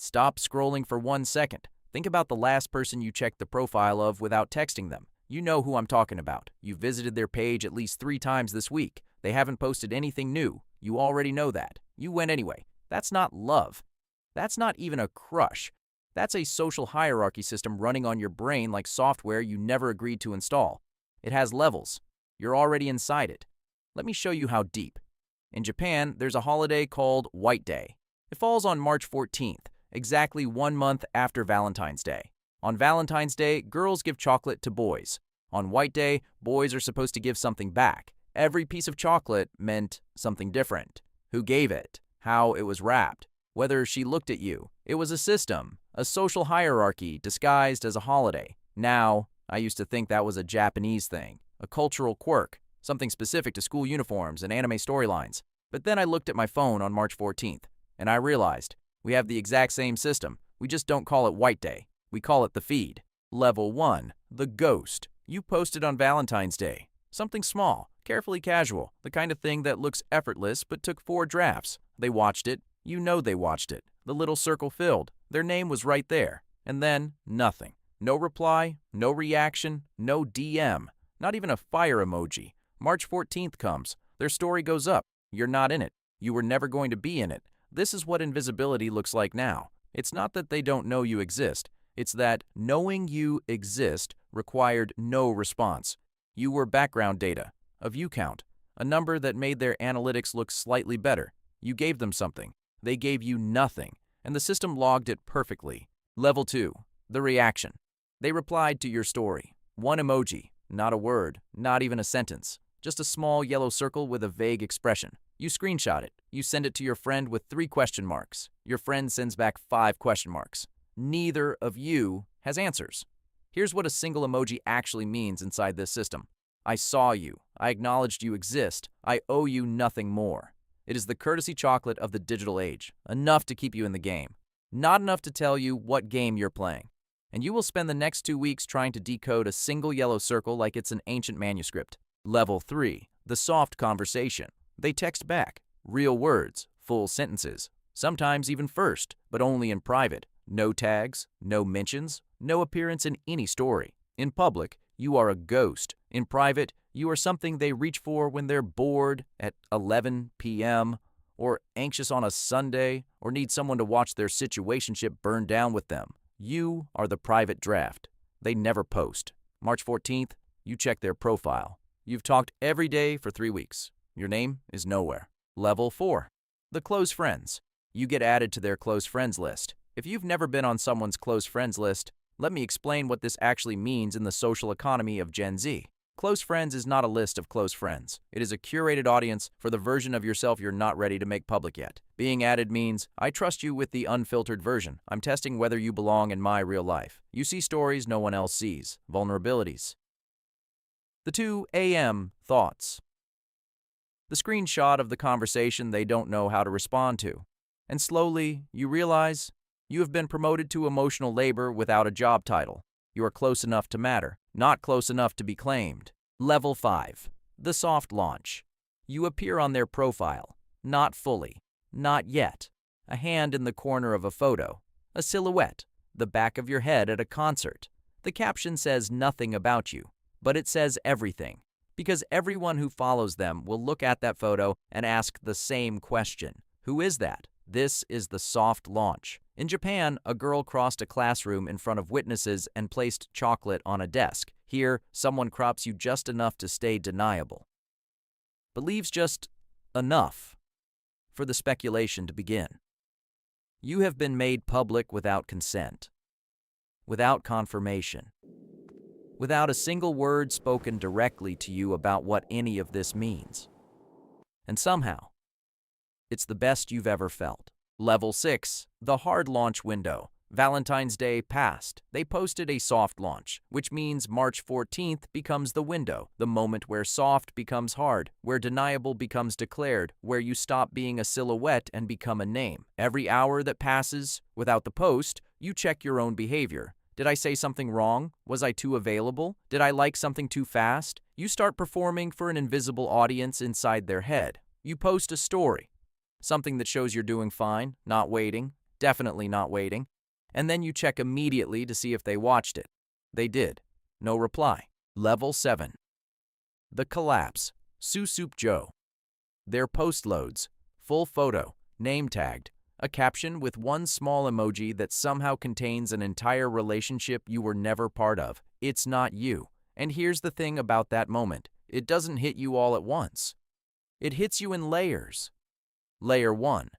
Stop scrolling for 1 second. Think about the last person you checked the profile of without texting them. You know who I'm talking about. You visited their page at least 3 times this week. They haven't posted anything new. You already know that. You went anyway. That's not love. That's not even a crush. That's a social hierarchy system running on your brain like software you never agreed to install. It has levels. You're already inside it. Let me show you how deep. In Japan, there's a holiday called White Day. It falls on March 14th, exactly 1 month after Valentine's Day. On Valentine's Day, girls give chocolate to boys. On White Day, boys are supposed to give something back. Every piece of chocolate meant something different. Who gave it? How it was wrapped? Whether she looked at you. It was a system, a social hierarchy disguised as a holiday. Now, I used to think that was a Japanese thing, a cultural quirk, something specific to school uniforms and anime storylines. But then I looked at my phone on March 14th, and I realized we have the exact same system. We just don't call it White Day. We call it the feed. Level 1, the ghost. You posted on Valentine's Day. Something small, carefully casual, the kind of thing that looks effortless but took 4 drafts. They watched it. You know they watched it. The little circle filled. Their name was right there. And then, nothing. No reply, no reaction, no DM. Not even a fire emoji. March 14th comes. Their story goes up. You're not in it. You were never going to be in it. This is what invisibility looks like now. It's not that they don't know you exist. It's that knowing you exist required no response. You were background data, a view count, a number that made their analytics look slightly better. You gave them something. They gave you nothing, and the system logged it perfectly. Level 2, the reaction. They replied to your story. 1 emoji, not a word, not even a sentence. Just a small yellow circle with a vague expression. You screenshot it. You send it to your friend with 3 question marks. Your friend sends back 5 question marks. Neither of you has answers. Here's what a single emoji actually means inside this system. I saw you. I acknowledged you exist. I owe you nothing more. It is the courtesy chocolate of the digital age, enough to keep you in the game, not enough to tell you what game you're playing. And you will spend the next 2 weeks trying to decode a single yellow circle like it's an ancient manuscript. Level 3, the soft conversation. They text back, real words, full sentences, sometimes even first, but only in private. No tags, no mentions, no appearance in any story. In public, you are a ghost. In private, you are something they reach for when they're bored at 11 p.m. or anxious on a Sunday or need someone to watch their situationship burn down with them. You are the private draft. They never post. March 14th, you check their profile. You've talked every day for 3 weeks. Your name is nowhere. Level 4, the close friends. You get added to their close friends list. If you've never been on someone's close friends list, let me explain what this actually means in the social economy of Gen Z. Close friends is not a list of close friends. It is a curated audience for the version of yourself you're not ready to make public yet. Being added means, I trust you with the unfiltered version. I'm testing whether you belong in my real life. You see stories no one else sees. Vulnerabilities. The 2 a.m. thoughts. The screenshot of the conversation they don't know how to respond to. And slowly, you realize you have been promoted to emotional labor without a job title. You are close enough to matter, not close enough to be claimed. Level 5, the soft launch. You appear on their profile, not fully, not yet. A hand in the corner of a photo, a silhouette, the back of your head at a concert. The caption says nothing about you, but it says everything, because everyone who follows them will look at that photo and ask the same question. Who is that? This is the soft launch. In Japan, a girl crossed a classroom in front of witnesses and placed chocolate on a desk. Here, someone crops you just enough to stay deniable, but leaves just enough for the speculation to begin. You have been made public without consent, without confirmation, without a single word spoken directly to you about what any of this means. And somehow, it's the best you've ever felt. Level 6, the hard launch window. Valentine's Day passed. They posted a soft launch, which means March 14th becomes the window, the moment where soft becomes hard, where deniable becomes declared, where you stop being a silhouette and become a name. Every hour that passes without the post, you check your own behavior. Did I say something wrong? Was I too available? Did I like something too fast? You start performing for an invisible audience inside their head. You post a story, something that shows you're doing fine, not waiting, Definitely not waiting. And then you check immediately to see if they watched it. They did. No reply. Level 7. The collapse. Sue Soup Joe. Their post loads. Full photo. Name tagged. A caption with one small emoji that somehow contains an entire relationship you were never part of. It's not you. And here's the thing about that moment. It doesn't hit you all at once. It hits you in layers. Layer 1.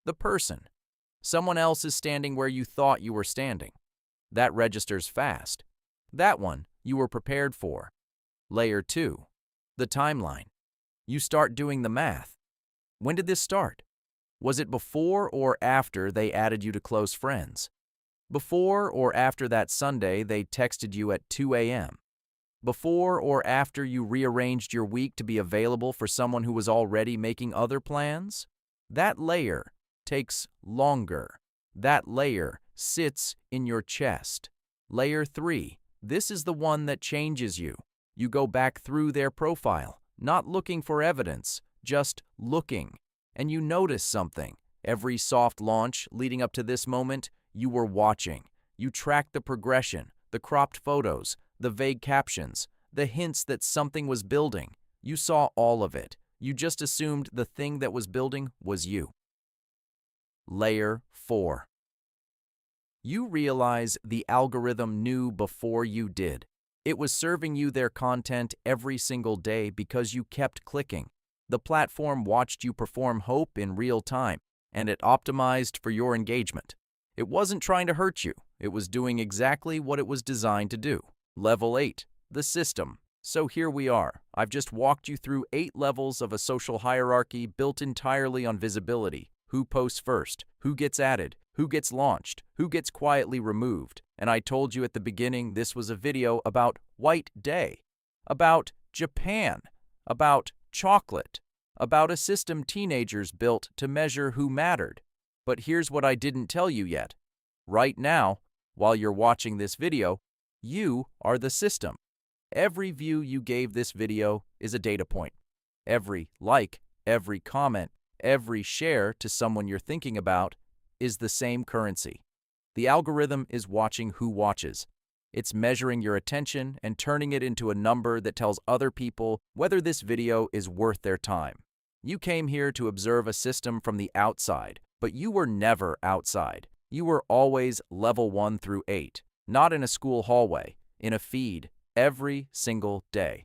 The person. Someone else is standing where you thought you were standing. That registers fast. That one you were prepared for. Layer 2. The timeline. You start doing the math. When did this start? Was it before or after they added you to close friends? Before or after that Sunday they texted you at 2 a.m.? Before or after you rearranged your week to be available for someone who was already making other plans? That layer takes longer. That layer sits in your chest. Layer 3. This is the one that changes you. You go back through their profile, not looking for evidence, just looking. And you notice something. Every soft launch leading up to this moment, you were watching. You tracked the progression, the cropped photos, the vague captions, the hints that something was building. You saw all of it. You just assumed the thing that was building was you. Layer 4. You realize the algorithm knew before you did. It was serving you their content every single day because you kept clicking. The platform watched you perform hope in real time, and it optimized for your engagement. It wasn't trying to hurt you. It was doing exactly what it was designed to do. Level 8. The system. So here we are. I've just walked you through 8 levels of a social hierarchy built entirely on visibility. Who posts first? Who gets added? Who gets launched? Who gets quietly removed? And I told you at the beginning this was a video about White Day, about Japan, about chocolate, about a system teenagers built to measure who mattered. But here's what I didn't tell you yet. Right now, while you're watching this video, you are the system. Every view you gave this video is a data point. Every like, every comment, every share to someone you're thinking about is the same currency. The algorithm is watching who watches. It's measuring your attention and turning it into a number that tells other people whether this video is worth their time. You came here to observe a system from the outside, but you were never outside. You were always level 1 through 8, not in a school hallway, in a feed, every single day.